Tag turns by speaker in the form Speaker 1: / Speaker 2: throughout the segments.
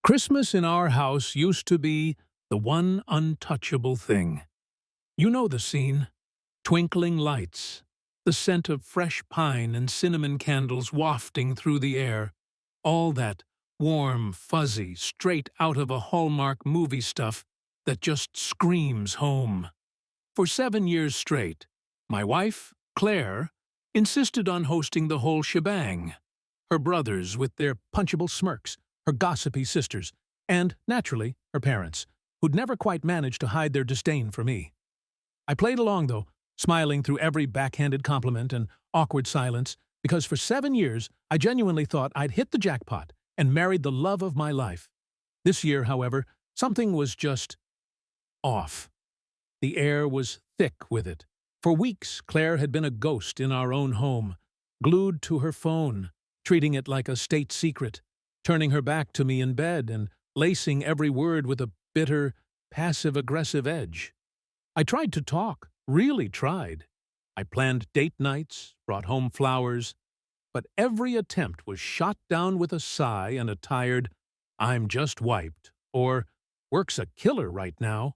Speaker 1: Christmas in our house used to be the one untouchable thing. You know the scene. Twinkling lights, the scent of fresh pine and cinnamon candles wafting through the air, all that warm, fuzzy, straight out of a Hallmark movie stuff that just screams home. For 7 years straight, my wife, Claire, insisted on hosting the whole shebang. Her brothers with their punchable smirks, her gossipy sisters, and, naturally, her parents, who'd never quite managed to hide their disdain for me. I played along, though, smiling through every backhanded compliment and awkward silence, because for 7 years I genuinely thought I'd hit the jackpot and married the love of my life. This year, however, something was just off. The air was thick with it. For weeks, Claire had been a ghost in our own home, glued to her phone, treating it like a state secret, turning her back to me in bed and lacing every word with a bitter, passive-aggressive edge. I tried to talk, really tried. I planned date nights, brought home flowers, but every attempt was shot down with a sigh and a tired, "I'm just wiped," or "work's a killer right now."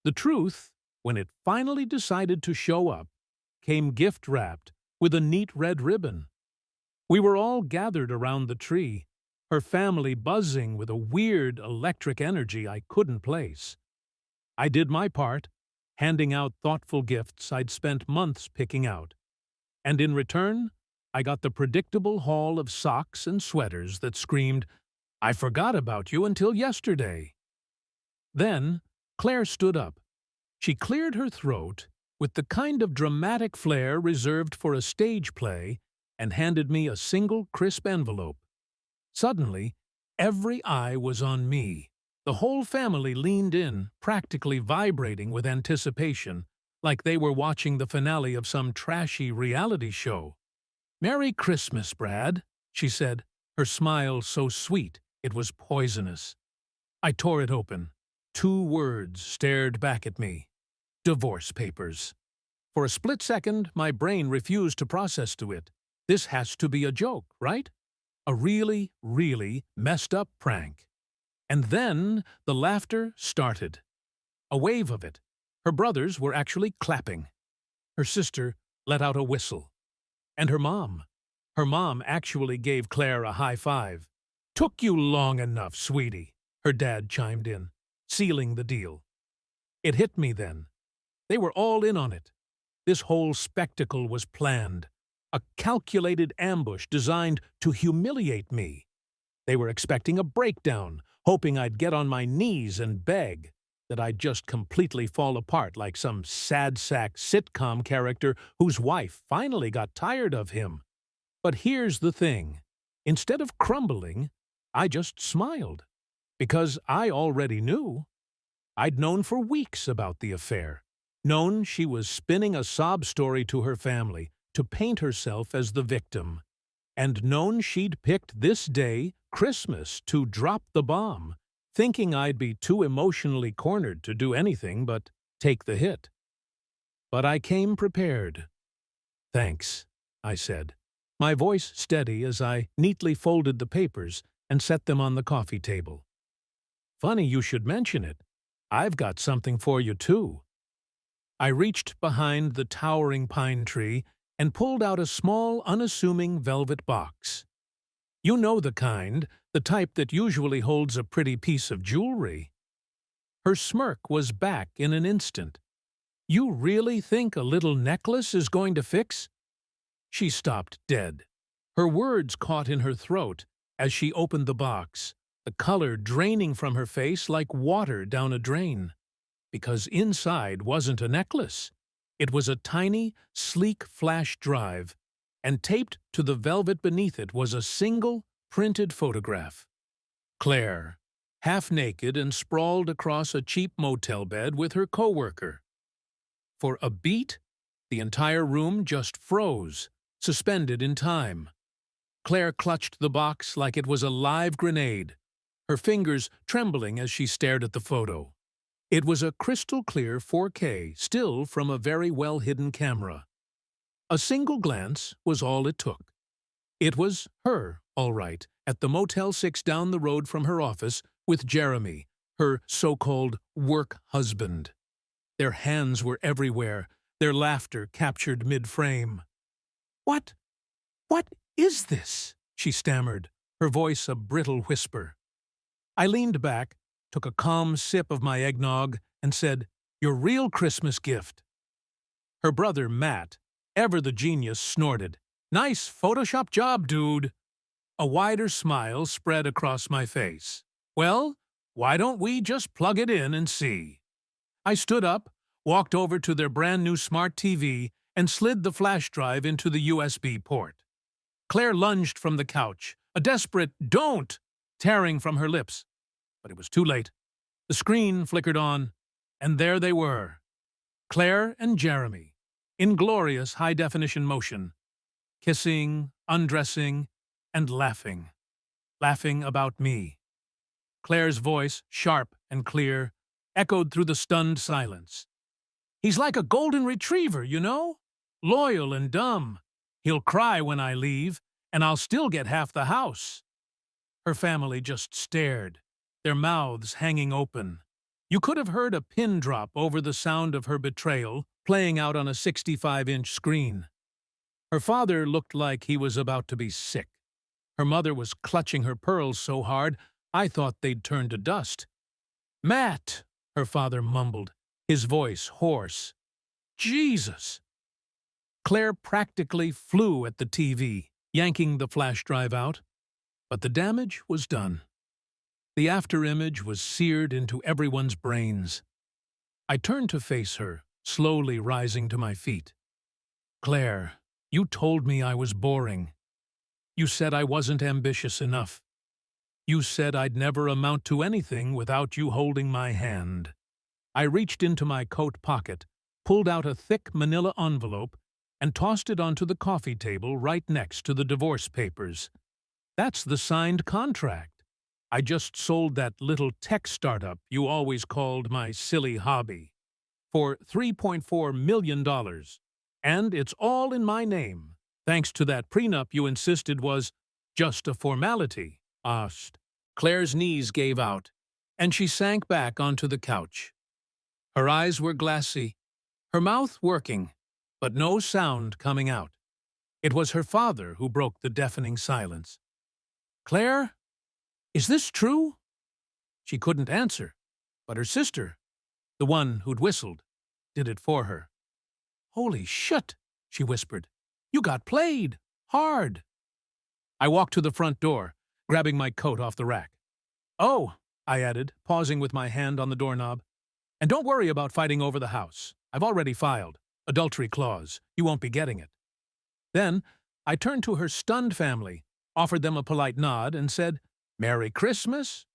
Speaker 1: The truth, when it finally decided to show up, came gift-wrapped with a neat red ribbon. We were all gathered around the tree, her family buzzing with a weird electric energy I couldn't place. I did my part, handing out thoughtful gifts I'd spent months picking out. And in return, I got the predictable haul of socks and sweaters that screamed, "I forgot about you until yesterday." Then, Claire stood up. She cleared her throat with the kind of dramatic flair reserved for a stage play and handed me a single crisp envelope. Suddenly, every eye was on me. The whole family leaned in, practically vibrating with anticipation, like they were watching the finale of some trashy reality show. "Merry Christmas, Brad," she said, her smile so sweet it was poisonous. I tore it open. 2 words stared back at me. Divorce papers. For a split second, my brain refused to process to it. This has to be a joke, right? A really, really messed up prank. And then the laughter started. A wave of it. Her brothers were actually clapping. Her sister let out a whistle. And her mom. Her mom actually gave Claire a high five. "Took you long enough, sweetie," her dad chimed in, sealing the deal. It hit me then. They were all in on it. This whole spectacle was planned. A calculated ambush designed to humiliate me. They were expecting a breakdown, hoping I'd get on my knees and beg, that I'd just completely fall apart like some sad-sack sitcom character whose wife finally got tired of him. But here's the thing. Instead of crumbling, I just smiled. Because I already knew. I'd known for weeks about the affair. Known she was spinning a sob story to her family to paint herself as the victim. And known she'd picked this day, Christmas, to drop the bomb, thinking I'd be too emotionally cornered to do anything but take the hit. But I came prepared. "Thanks," I said, my voice steady as I neatly folded the papers and set them on the coffee table. "Funny you should mention it. I've got something for you, too." I reached behind the towering pine tree and pulled out a small, unassuming velvet box. You know the kind, the type that usually holds a pretty piece of jewelry. Her smirk was back in an instant. "You really think a little necklace is going to fix?" She stopped dead. Her words caught in her throat as she opened the box, the color draining from her face like water down a drain. Because inside wasn't a necklace. It was a tiny, sleek flash drive, and taped to the velvet beneath it was a single, printed photograph. Claire, half naked and sprawled across a cheap motel bed with her coworker. For a beat, the entire room just froze, suspended in time. Claire clutched the box like it was a live grenade, her fingers trembling as she stared at the photo. It was a crystal-clear 4K still from a very well-hidden camera. A single glance was all it took. It was her, all right, at the Motel 6 down the road from her office with Jeremy, her so-called work husband. Their hands were everywhere, their laughter captured mid-frame. "What? What is this?" she stammered, her voice a brittle whisper. I leaned back, took a calm sip of my eggnog, and said, "Your real Christmas gift." Her brother, Matt, ever the genius, snorted, "Nice Photoshop job, dude." A wider smile spread across my face. "Well, why don't we just plug it in and see?" I stood up, walked over to their brand-new smart TV, and slid the flash drive into the USB port. Claire lunged from the couch, a desperate "Don't!" tearing from her lips. But it was too late. The screen flickered on, and there they were. Claire and Jeremy, in glorious high-definition motion, kissing, undressing, and laughing. Laughing about me. Claire's voice, sharp and clear, echoed through the stunned silence. "He's like a golden retriever, you know? Loyal and dumb. He'll cry when I leave, and I'll still get half the house." Her family just stared, their mouths hanging open. You could have heard a pin drop over the sound of her betrayal playing out on a 65-inch screen. Her father looked like he was about to be sick. Her mother was clutching her pearls so hard I thought they'd turn to dust. "Matt," her father mumbled, his voice hoarse. "Jesus!" Claire practically flew at the TV, yanking the flash drive out. But the damage was done. The afterimage was seared into everyone's brains. I turned to face her, slowly rising to my feet. "Claire, you told me I was boring. You said I wasn't ambitious enough. You said I'd never amount to anything without you holding my hand." I reached into my coat pocket, pulled out a thick manila envelope, and tossed it onto the coffee table right next to the divorce papers. "That's the signed contract. I just sold that little tech startup you always called my silly hobby for $3.4 million. And it's all in my name, thanks to that prenup you insisted was just a formality." Claire's knees gave out, and she sank back onto the couch. Her eyes were glassy, her mouth working, but no sound coming out. It was her father who broke the deafening silence. "Claire, is this true?" She couldn't answer, but her sister, the one who'd whistled, did it for her. "Holy shit," she whispered. "You got played. Hard." I walked to the front door, grabbing my coat off the rack. "Oh," I added, pausing with my hand on the doorknob, "and don't worry about fighting over the house. I've already filed. Adultery clause. You won't be getting it." Then I turned to her stunned family, offered them a polite nod, and said, "Merry Christmas."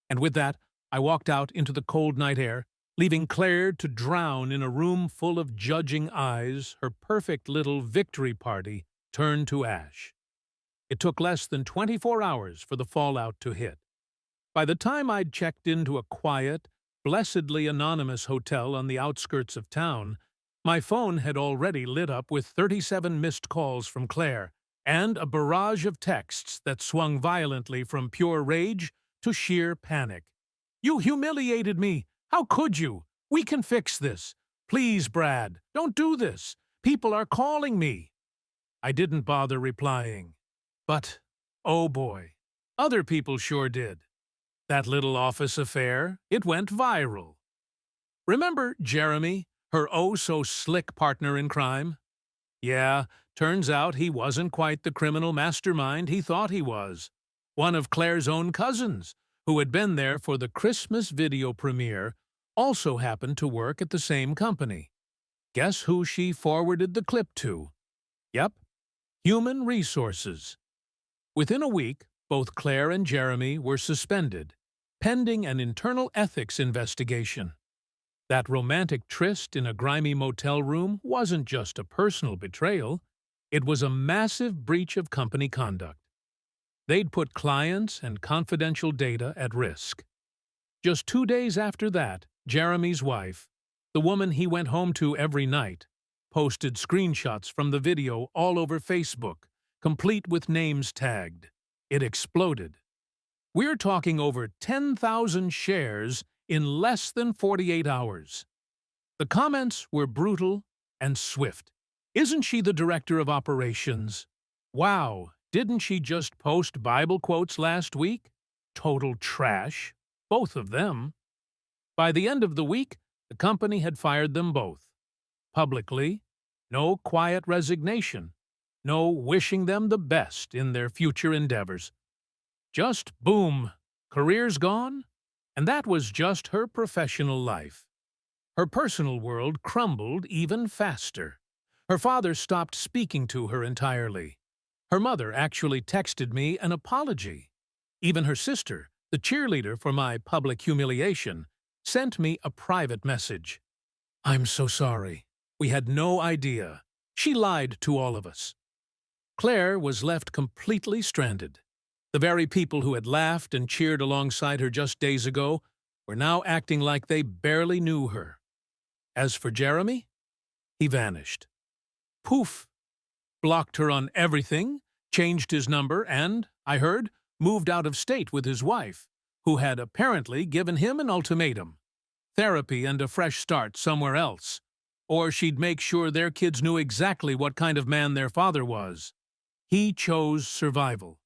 Speaker 1: And with that, I walked out into the cold night air, leaving Claire to drown in a room full of judging eyes, her perfect little victory party turned to ash. It took less than 24 hours for the fallout to hit. By the time I'd checked into a quiet, blessedly anonymous hotel on the outskirts of town, my phone had already lit up with 37 missed calls from Claire and a barrage of texts that swung violently from pure rage to sheer panic. "You humiliated me! How could you? We can fix this. Please, Brad, don't do this. People are calling me." I didn't bother replying. But, oh boy, other people sure did. That little office affair, it went viral. Remember Jeremy, her oh-so-slick partner in crime? Yeah, turns out he wasn't quite the criminal mastermind he thought he was. One of Claire's own cousins, who had been there for the Christmas video premiere, also happened to work at the same company. Guess who she forwarded the clip to? Yep, Human Resources. Within a week, both Claire and Jeremy were suspended, pending an internal ethics investigation. That romantic tryst in a grimy motel room wasn't just a personal betrayal, it was a massive breach of company conduct. They'd put clients and confidential data at risk. Just 2 days after that, Jeremy's wife, the woman he went home to every night, posted screenshots from the video all over Facebook, complete with names tagged. It exploded. We're talking over 10,000 shares in less than 48 hours. The comments were brutal and swift. Isn't she the director of operations? Wow, didn't she just post Bible quotes last week? Total trash. Both of them. By the end of the week, the company had fired them both. Publicly, no quiet resignation, no wishing them the best in their future endeavors. Just boom, career's gone, and that was just her professional life. Her personal world crumbled even faster. Her father stopped speaking to her entirely. Her mother actually texted me an apology. Even her sister, the cheerleader for my public humiliation, sent me a private message. "I'm so sorry. We had no idea. She lied to all of us." Claire was left completely stranded. The very people who had laughed and cheered alongside her just days ago were now acting like they barely knew her. As for Jeremy, he vanished. Poof! Blocked her on everything, changed his number, and, I heard, moved out of state with his wife, who had apparently given him an ultimatum: therapy and a fresh start somewhere else, or she'd make sure their kids knew exactly what kind of man their father was. He chose survival.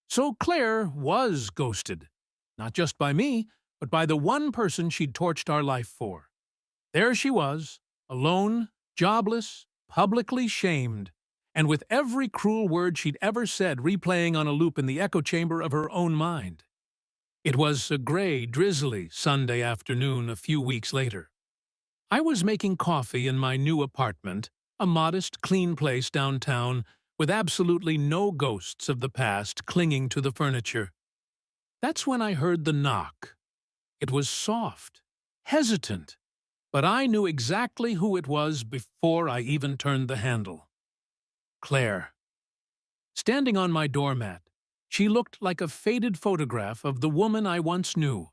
Speaker 1: So Claire was ghosted, not just by me, but by the one person she'd torched our life for. There she was, alone, jobless, publicly shamed, and with every cruel word she'd ever said replaying on a loop in the echo chamber of her own mind. It was a gray, drizzly Sunday afternoon a few weeks later. I was making coffee in my new apartment, a modest, clean place downtown, with absolutely no ghosts of the past clinging to the furniture. That's when I heard the knock. It was soft, hesitant, but I knew exactly who it was before I even turned the handle. Claire. Standing on my doormat, she looked like a faded photograph of the woman I once knew.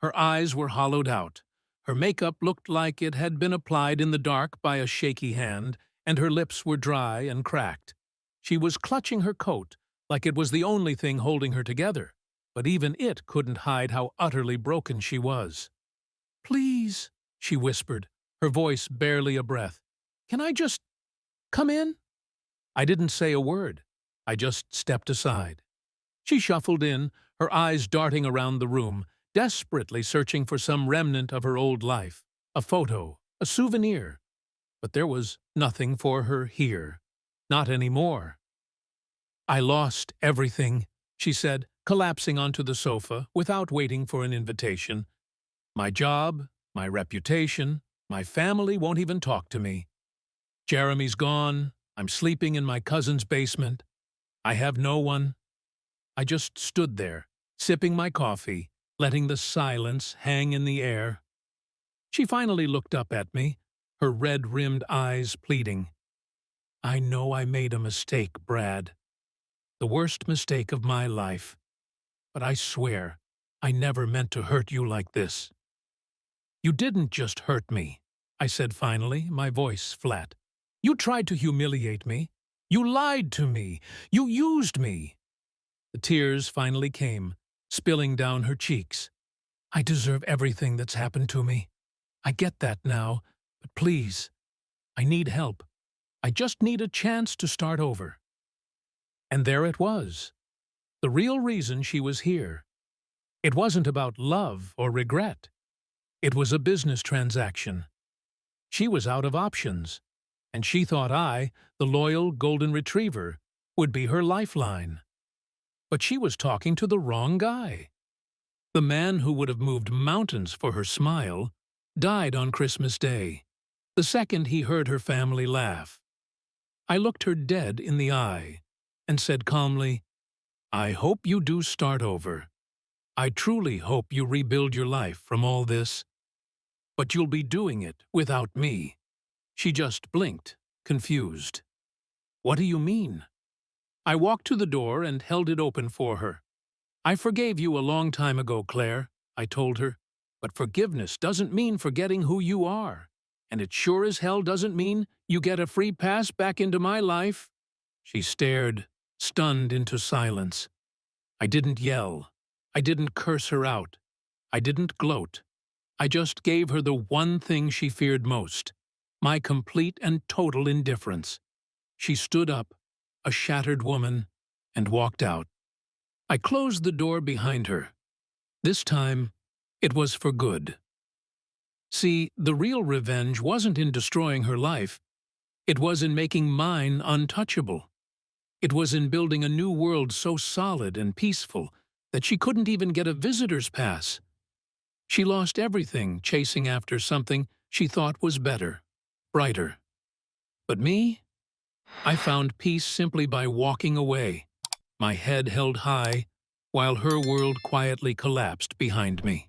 Speaker 1: Her eyes were hollowed out, her makeup looked like it had been applied in the dark by a shaky hand, and her lips were dry and cracked. She was clutching her coat like it was the only thing holding her together, but even it couldn't hide how utterly broken she was. "Please," she whispered, her voice barely a breath. "Can I just come in?" I didn't say a word. I just stepped aside. She shuffled in, her eyes darting around the room, desperately searching for some remnant of her old life, a photo, a souvenir. But there was nothing for her here. Not anymore. "I lost everything," she said, collapsing onto the sofa without waiting for an invitation. "My job, my reputation, my family won't even talk to me. Jeremy's gone. I'm sleeping in my cousin's basement. I have no one." I just stood there, sipping my coffee, letting the silence hang in the air. She finally looked up at me, her red-rimmed eyes pleading. "I know I made a mistake, Brad. The worst mistake of my life. But I swear, I never meant to hurt you like this." "You didn't just hurt me," I said finally, my voice flat. "You tried to humiliate me. You lied to me. You used me." The tears finally came, spilling down her cheeks. "I deserve everything that's happened to me. I get that now, but please, I need help. I just need a chance to start over." And there it was. The real reason she was here. It wasn't about love or regret. It was a business transaction. She was out of options, and she thought I, the loyal golden retriever, would be her lifeline. But she was talking to the wrong guy. The man who would have moved mountains for her smile died on Christmas Day, the second he heard her family laugh. I looked her dead in the eye and said calmly, "I hope you do start over. I truly hope you rebuild your life from all this. But you'll be doing it without me." She just blinked, confused. "What do you mean?" I walked to the door and held it open for her. "I forgave you a long time ago, Claire," I told her, "but forgiveness doesn't mean forgetting who you are. And it sure as hell doesn't mean you get a free pass back into my life." She stared, stunned into silence. I didn't yell. I didn't curse her out. I didn't gloat. I just gave her the one thing she feared most, my complete and total indifference. She stood up, a shattered woman, and walked out. I closed the door behind her. This time, it was for good. See, the real revenge wasn't in destroying her life. It was in making mine untouchable. It was in building a new world so solid and peaceful that she couldn't even get a visitor's pass. She lost everything chasing after something she thought was better, brighter. But me? I found peace simply by walking away, my head held high, while her world quietly collapsed behind me.